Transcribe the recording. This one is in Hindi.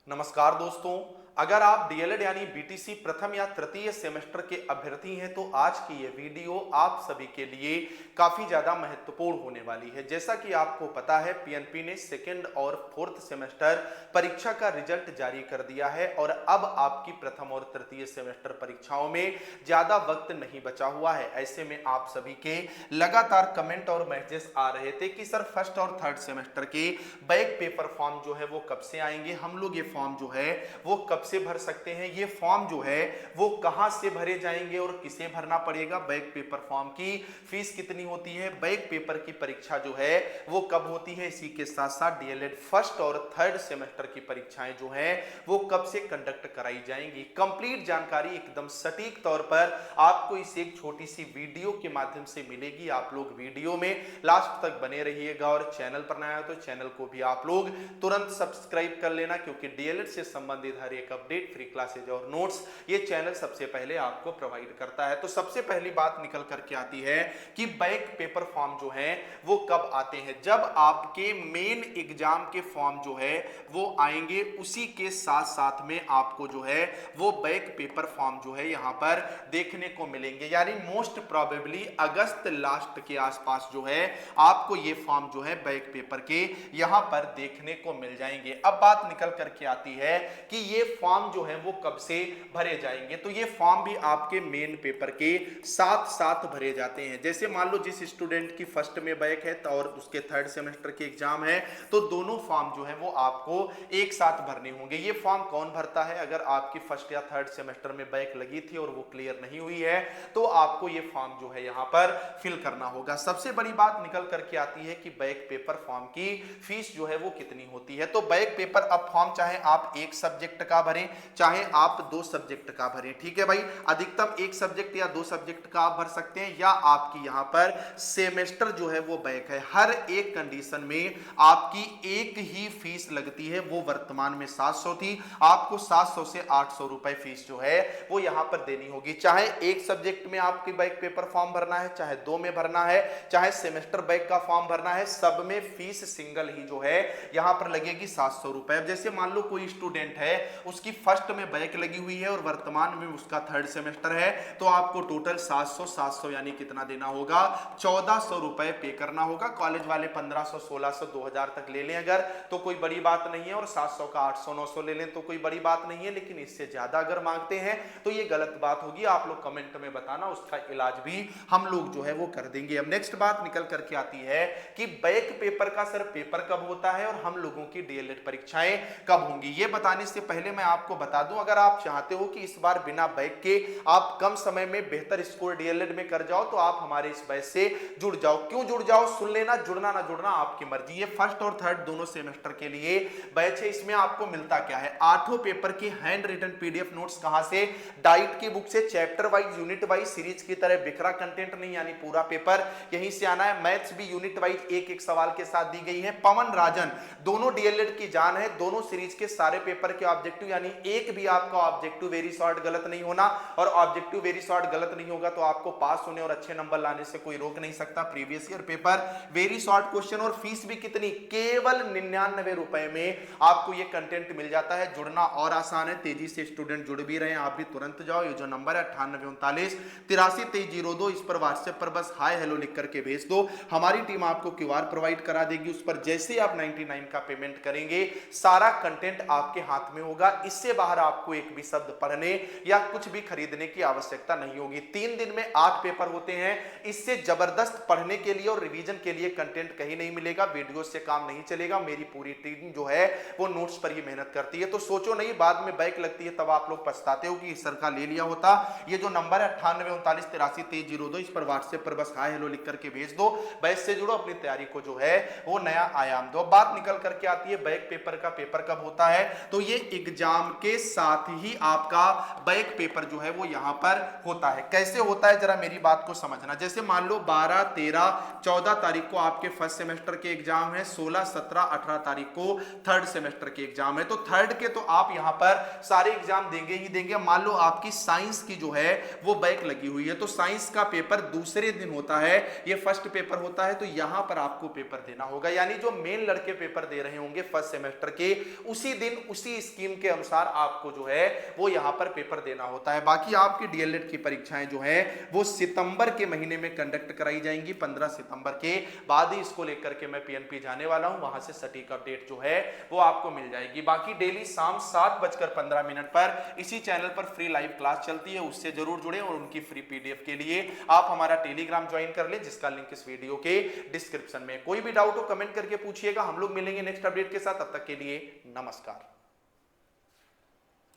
नमस्कार दोस्तों, अगर आप डीएलएड यानी बीटीसी प्रथम या तृतीय सेमेस्टर के अभ्यर्थी हैं तो आज की ये वीडियो आप सभी के लिए काफी ज्यादा महत्वपूर्ण होने वाली है। जैसा कि आपको पता है, पीएनपी ने सेकंड और फोर्थ सेमेस्टर परीक्षा का रिजल्ट जारी कर दिया है और अब आपकी प्रथम और तृतीय सेमेस्टर परीक्षाओं में ज्यादा वक्त नहीं बचा हुआ है। ऐसे में आप सभी के लगातार कमेंट और मैसेज आ रहे थे कि सर फर्स्ट और थर्ड सेमेस्टर के बैक पेपर फॉर्म जो है वो कब से आएंगे, हम लोग ये फॉर्म जो है वो कब से भर सकते हैं, ये फॉर्म जो है वो कहां से भरे जाएंगे और किसे भरना पड़ेगा, बैक पेपर फॉर्म की फीस कितनी होती है, बैक पेपर की परीक्षा जो है वो कब होती है, इसी के साथ साथ डीएलएड फर्स्ट और थर्ड सेमेस्टर की परीक्षाएं जो है वो कब से कंडक्ट कराई जाएंगी। कंप्लीट जानकारी एकदम सटीक तौर पर आपको इस एक छोटी सी वीडियो के माध्यम से मिलेगी। आप लोग वीडियो में लास्ट तक बने रहिएगा और चैनल पर नया है तो चैनल को भी आप लोग तुरंत सब्सक्राइब कर लेना, क्योंकि डीएलएड से संबंधित हर एक अपडेट, फ्री क्लासेज और नोट्स ये चैनल सबसे पहले आपको प्रोवाइड करता है। तो सबसे पहली बात निकल करके आती है कि बैक पेपर फॉर्म जो है वो कब आते हैं। जब आपके मेन एग्जाम के फॉर्म जो है वो आएंगे, उसी के साथ साथ में आपको जो है वो बैक पेपर फॉर्म जो है यहां पर देखने को मिलेंगे। यानी मोस्ट प्रोबेबली अगस्त लास्ट के आसपास जो है आपको ये फॉर्म जो है बैक पेपर के यहां पर देखने को मिल जाएंगे। अब बात निकल करके आती है कि ये फॉर्म जो है वो कब से भरे जाएंगे। तो ये फॉर्म भी आपके मेन पेपर के साथ साथ भरे जाते हैं। जैसे मान लो जिस स्टूडेंट की फर्स्ट में बैक है और उसके थर्ड सेमेस्टर के एग्जाम है, तो दोनों फॉर्म जो है वो आपको एक साथ भरने होंगे। ये फॉर्म कौन भरता है? अगर आपकी फर्स्ट या थर्ड सेमेस्टर में बैक लगी थी और वो क्लियर नहीं हुई है तो आपको ये फॉर्म जो है यहां पर फिल करना होगा। सबसे बड़ी बात निकल करके आती है कि बैक पेपर फॉर्म की फीस जो है वो कितनी होती है। तो बैक पेपर अब फॉर्म चाहे आप एक सब्जेक्ट का भरें चाहे आप दो सब्जेक्ट का भरें, ठीक है भाई, अधिकतम एक सब्जेक्ट या दो सब्जेक्ट का आप भर सकते हैं, या आपकी यहां पर सेमेस्टर जो है वो बैक है, हर एक कंडीशन में आपकी एक ही फीस लगती है। वो वर्तमान में 700 थी, आपको 700 से 800 रुपए फीस जो है वो यहां पर देनी होगी। चाहे एक सब्जेक्ट में आपकी बैक पेपर फॉर्म भरना है, चाहे दो में भरना है, चाहे सेमेस्टर बैक का फॉर्म भरना है, सब में फीस सिंगल ही जो है यहां पर लगेगी 700 रुपए। जैसे मान लो कोई स्टूडेंट है, उसकी फर्स्ट में बैक लगी हुई है और वर्तमान में उसका थर्ड सेमेस्टर है, तो आपको टोटल 700 यानी कितना देना होगा, 1400 रुपए पे करना होगा। कॉलेज वाले 1500, 1600, 2000 तक ले लें अगर तो कोई बड़ी बात नहीं है, और 700 का 800, 900 ले लें तो कोई बड़ी बात नहीं है, लेकिन इससे ज्यादा अगर मांगते हैं तो ये गलत बात होगी। आप लोग कमेंट में बताना, उसका इलाज भी हम लोग जो है वो कर देंगे। अब नेक्स्ट बात निकल करके आती है कि बैक पेपर का सर पेपर कब होता है और हम लोगों की डीएलएड परीक्षाएं कब होंगी। ये बताने से पहले मैं आपको बता दूं, अगर आप चाहते हो कि इस बार बिना बैक के आप कम समय में बेहतर स्कोर डीएलएड में कर जाओ तो आप हमारे इस बैच से जुड़ जाओ। क्यों जुड़ जाओ, सुन लेना, जुड़ना ना जुड़ना आपकी मर्जी। ये फर्स्ट और थर्ड दोनों सेमेस्टर के लिए बैच है। इसमें आपको मिलता क्या है, आठों पेपर के हैंड रिटन पीडीएफ नोट्स। कहां से? डाइट की बुक से, chapter wise, unit wise, series की तरह बिखरा कंटेंट नहीं, यानी पूरा पेपर यहीं से आना है। मैथ्स भी यूनिट वाइज एक एक सवाल के साथ दी गई है। पवन राजन दोनों डीएलएड की जान है, दोनों सीरीज के सारे पेपर के ऑब्जेक्टिव, यानी एक भी आपका ऑब्जेक्टिव वेरी शॉर्ट गलत नहीं होना, और ऑब्जेक्टिव वेरी शॉर्ट गलत नहीं होगा तो आपको पास होने और अच्छे नंबर लाने से कोई रोक नहीं सकता। Previous year paper, very short question, और फीस भी कितनी, केवल 99 रुपए में आपको ये कंटेंट मिल जाता है। जुड़ना और आसान है, तेजी से स्टूडेंट जुड़ भी रहे हैं, आप भी तुरंत जाओ। ये जो नंबर है 9839 832302, इस पर व्हाट्सएप पर बस हाय हेलो लिख करके भेज दो। हमारी टीम आपको क्यूआर प्रोवाइड करा देगी, उस पर जैसे आप 99 का पेमेंट करेंगे सारा कंटेंट आपके हाथ में होगा। इससे बाहर आपको एक भी शब्द पढ़ने या कुछ भी खरीदने की आवश्यकता नहीं होगी। 3 दिन में 8 पेपर होते हैं, इससे जबरदस्त पढ़ने के लिए और रिवीजन के लिए कंटेंट कहीं नहीं मिलेगा। वीडियो से काम नहीं चलेगा, मेरी पूरी टीम जो है वो नोट्स पर ही मेहनत करती है। तो सोचो नहीं बाद में बैक लगती है तब आप लोग पछताते हो कि इस सर का ले लिया होता। ये जो नंबर है 9839 832302, इस पर व्हाट्सएप पर बस हाय हेलो लिख करके भेज दो, बैच से जुड़ो, अपनी तैयारी को जो है वो नया आयाम दो। बात निकल करके आती है बैक पेपर का पेपर कब होता है। तो ये एग्जाम एग्जाम के साथ ही आपका बैक पेपर जो है वो यहां पर होता है। कैसे होता है जरा मेरी बात को समझना। जैसे मान लो 12, 13, 14 तारीख को आपके फर्स्ट सेमेस्टर के एग्जाम है, 16, 17, 18 तारीख को थर्ड सेमेस्टर के एग्जाम है। तो थर्ड के तो आप यहां पर सारे एग्जाम देंगे ही देंगे। मान लो आपकी साइंस की जो है वो बैक लगी हुई है, तो साइंस का पेपर दूसरे दिन होता है, ये फर्स्ट पेपर होता है, तो यहां पर आपको पेपर देना होगा। यानी जो मेन लड़के पेपर दे रहे होंगे फर्स्ट सेमेस्टर के, उसी दिन उसी स्कीम के अनुसार आपको जो है वो यहां पर पेपर देना होता है। बाकी आपकी डीएलएड की परीक्षाएं जो है वो सितंबर के महीने में कंडक्ट कराई जाएंगी। 15 सितंबर के बाद ही इसको लेकर के मैं पीएनपी जाने वाला हूं, वहां से सटीक अपडेट जो है वो आपको मिल जाएगी। बाकी डेली शाम 7:15 पर इसी चैनल पर फ्री लाइव क्लास चलती है, उससे जरूर जुड़े और उनकी फ्री पीडीएफ के लिए आप हमारा टेलीग्राम ज्वाइन कर लें, जिसका लिंक इस वीडियो के डिस्क्रिप्शन में। कोई भी डाउट हो कमेंट करके पूछिएगा। हम लोग मिलेंगे नेक्स्ट अपडेट के साथ, तब तक के लिए नमस्कार।